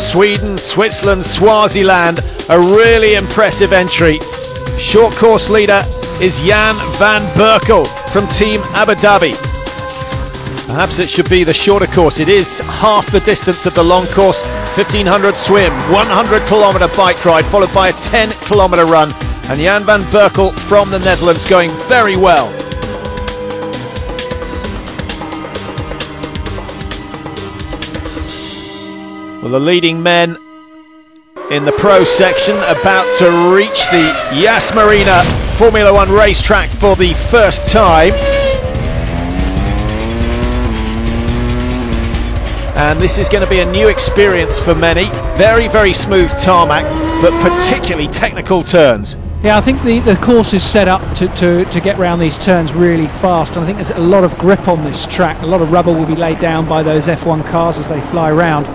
Sweden, Switzerland, Swaziland. A really impressive entry. Short course leader is Jan van Berkel from Team Abu Dhabi. Perhaps it should be the shorter course. It is half the distance of the long course. 1500 swim, 100-kilometer bike ride, followed by a 10-kilometer run. And Jan van Berkel from the Netherlands going very well. Well, the leading men in the pro section about to reach the Yas Marina Formula One racetrack for the first time. And this is going to be a new experience for many. Very, very smooth tarmac, but particularly technical turns. Yeah, I think the course is set up to get around these turns really fast, and I think there's a lot of grip on this track. A lot of rubber will be laid down by those F1 cars as they fly around,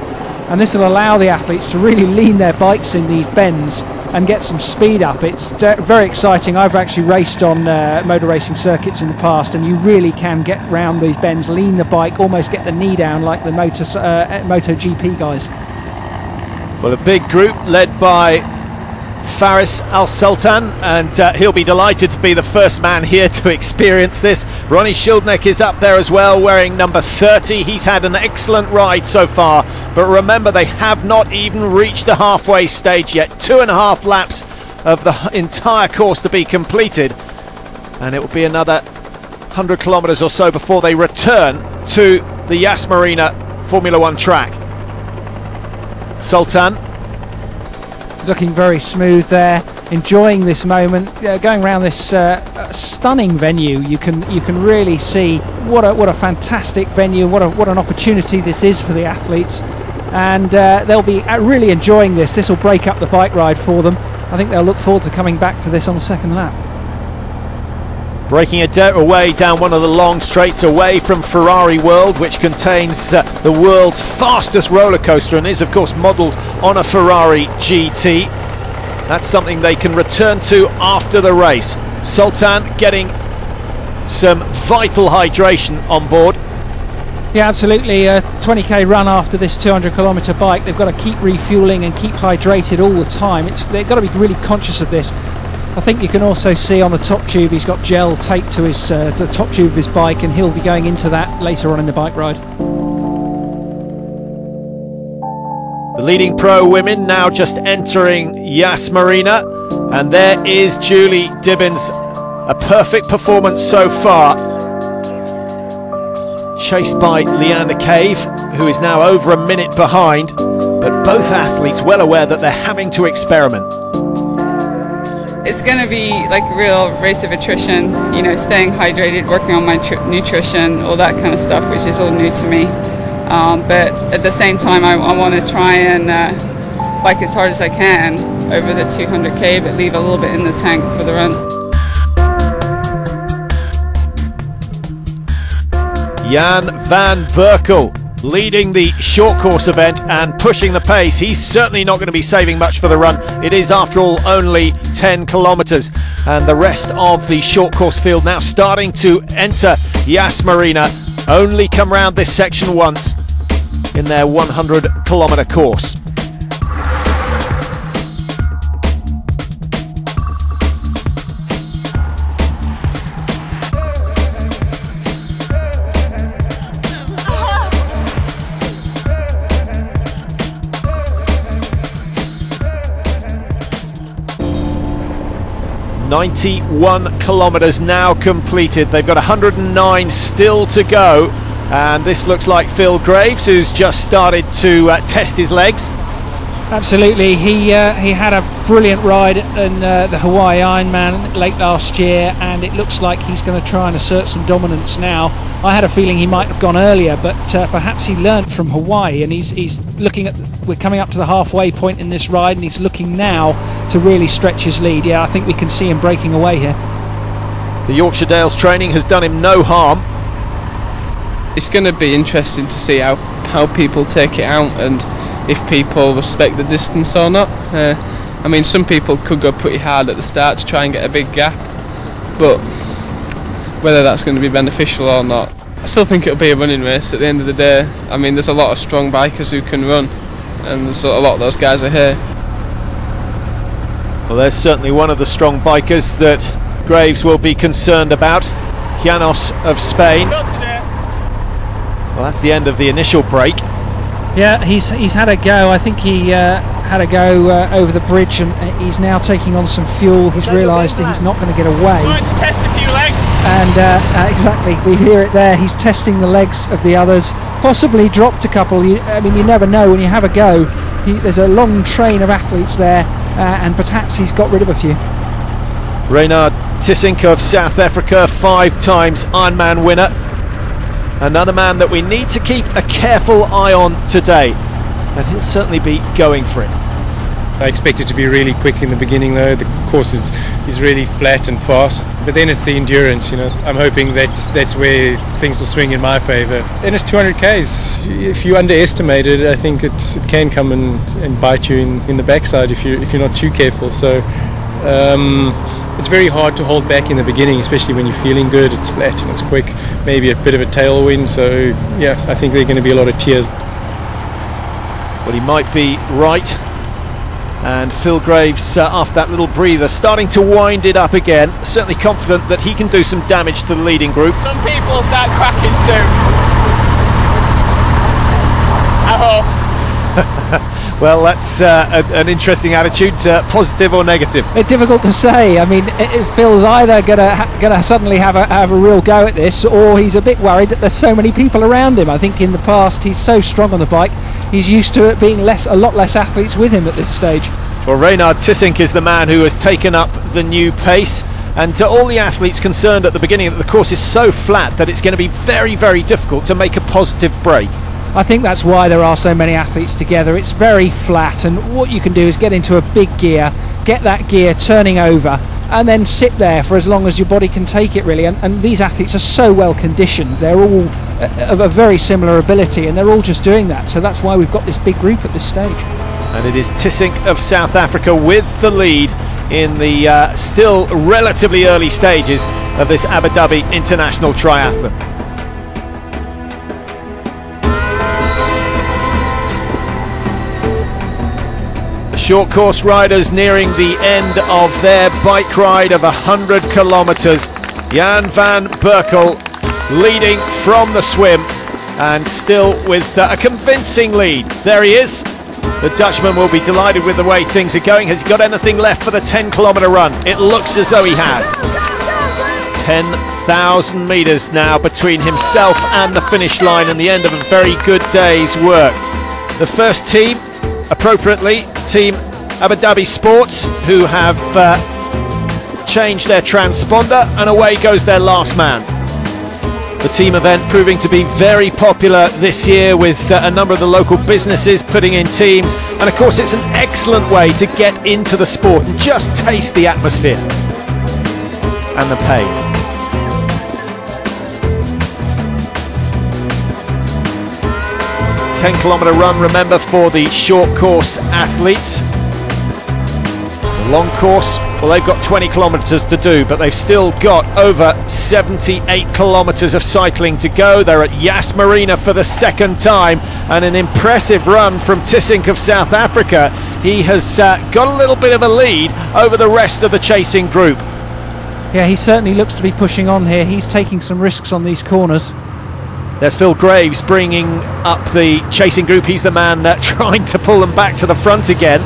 and this will allow the athletes to really lean their bikes in these bends and get some speed up. It's very exciting. I've actually raced on motor racing circuits in the past, and you really can get round these bends, lean the bike, almost get the knee down like the MotoGP guys. Well, a big group led by Faris Al Sultan, and he'll be delighted to be the first man here to experience this. Ronnie Schildknecht is up there as well, wearing number 30. He's had an excellent ride so far, but remember, they have not even reached the halfway stage yet. 2.5 laps of the entire course to be completed, and it will be another 100 kilometers or so before they return to the Yas Marina Formula One track. Sultan looking very smooth there, enjoying this moment, going around this stunning venue. You can really see what a fantastic venue, what an opportunity this is for the athletes, and they'll be really enjoying this. This will break up the bike ride for them. I think they'll look forward to coming back to this on the second lap. Breaking away down one of the long straights away from Ferrari World, which contains the world's fastest roller coaster and is of course modelled on a Ferrari GT. That's something they can return to after the race. Sultan getting some vital hydration on board. Yeah, absolutely. A 20k run after this 200-kilometer bike. They've got to keep refueling and keep hydrated all the time. They've got to be really conscious of this. I think you can also see on the top tube he's got gel taped to his the top tube of his bike, and he'll be going into that later on in the bike ride. The leading pro women now just entering Yas Marina, and there is Julie Dibbins. A perfect performance so far, chased by Leander Cave, who is now over a minute behind, but both athletes well aware that they're having to experiment. It's going to be like a real race of attrition, you know, staying hydrated, working on my nutrition, all that kind of stuff, which is all new to me. But at the same time, I want to try and bike as hard as I can over the 200k, but leave a little bit in the tank for the run. Jan van Berkel leading the short course event and pushing the pace. He's certainly not going to be saving much for the run. It is, after all, only 10 kilometers, and the rest of the short course field now starting to enter Yas Marina. Only come round this section once in their 100-kilometer course. .91 kilometers now completed. They've got 109 still to go, and this looks like Phil Graves, who's just started to test his legs. Absolutely, he had a brilliant ride in the Hawaii Ironman late last year, and it looks like he's going to try and assert some dominance now. I had a feeling he might have gone earlier, but perhaps he learnt from Hawaii, and he's looking at, we're coming up to the halfway point in this ride, and he's looking now to really stretch his lead. Yeah, I think we can see him breaking away here. The Yorkshire Dales training has done him no harm. It's going to be interesting to see how people take it out, and if people respect the distance or not. I mean, some people could go pretty hard at the start to try and get a big gap, but whether that's going to be beneficial or not, I still think it'll be a running race at the end of the day. I mean, there's a lot of strong bikers who can run, and there's a lot of those guys are here. Well, there's certainly one of the strong bikers that Graves will be concerned about, Llanos of Spain. Well, that's the end of the initial break. Yeah, he's had a go. I think he had a go over the bridge, and he's now taking on some fuel. He's realised that he's not going to get away. Let's test a few legs. And exactly, we hear it there. He's testing the legs of the others. Possibly dropped a couple. I mean, you never know when you have a go. There's a long train of athletes there, and perhaps he's got rid of a few. Reynard Tissink of South Africa, 5 times Ironman winner. Another man that we need to keep a careful eye on today, and he'll certainly be going for it. I expect it to be really quick in the beginning though. The course is really flat and fast, but then it's the endurance, you know. I'm hoping that's where things will swing in my favour. And it's 200 k's. If you underestimate it, I think it can come and bite you in the backside if you're not too careful. So it's very hard to hold back in the beginning, especially when you're feeling good. It's flat and it's quick, maybe a bit of a tailwind, so yeah, I think there are going to be a lot of tears. Well, he might be right, and Phil Graves, after that little breather, starting to wind it up again, certainly confident that he can do some damage to the leading group. Some people start cracking soon. I hope. Well, that's an interesting attitude, positive or negative. It's difficult to say. I mean, Phil's either gonna suddenly have a real go at this, or he's a bit worried that there's so many people around him. I think in the past he's so strong on the bike, he's used to it being a lot less athletes with him at this stage. Well, Reynard Tissink is the man who has taken up the new pace, and to all the athletes concerned at the beginning that the course is so flat that it's going to be very, very difficult to make a positive break. I think that's why there are so many athletes together. It's very flat, and what you can do is get into a big gear, get that gear turning over, and then sit there for as long as your body can take it, really. And these athletes are so well conditioned. They're all of a very similar ability, and they're all just doing that. So that's why we've got this big group at this stage. And it is Tissink of South Africa with the lead in the still relatively early stages of this Abu Dhabi International Triathlon. Short course riders nearing the end of their bike ride of 100 kilometres. Jan van Berkel leading from the swim, and still with a convincing lead. There he is. The Dutchman will be delighted with the way things are going. Has he got anything left for the 10-kilometre run? It looks as though he has. 10,000 metres now between himself and the finish line, and the end of a very good day's work. The first team, appropriately, Team Abu Dhabi Sports, who have changed their transponder, and away goes their last man. The team event proving to be very popular this year, with a number of the local businesses putting in teams, and of course it's an excellent way to get into the sport and just taste the atmosphere and the pain. 10-kilometre run, remember, for the short course athletes. The long course, well, they've got 20 kilometres to do, but they've still got over 78 kilometres of cycling to go. They're at Yas Marina for the second time, and an impressive run from Tissink of South Africa. He has got a little bit of a lead over the rest of the chasing group. Yeah, he certainly looks to be pushing on here. He's taking some risks on these corners. There's Phil Graves bringing up the chasing group. He's the man trying to pull them back to the front again.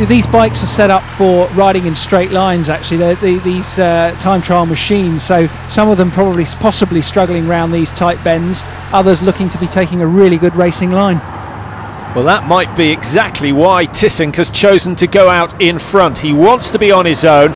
These bikes are set up for riding in straight lines, actually. These time trial machines, so some of them possibly struggling around these tight bends, others looking to be taking a really good racing line. Well, that might be exactly why Tissink has chosen to go out in front. He wants to be on his own.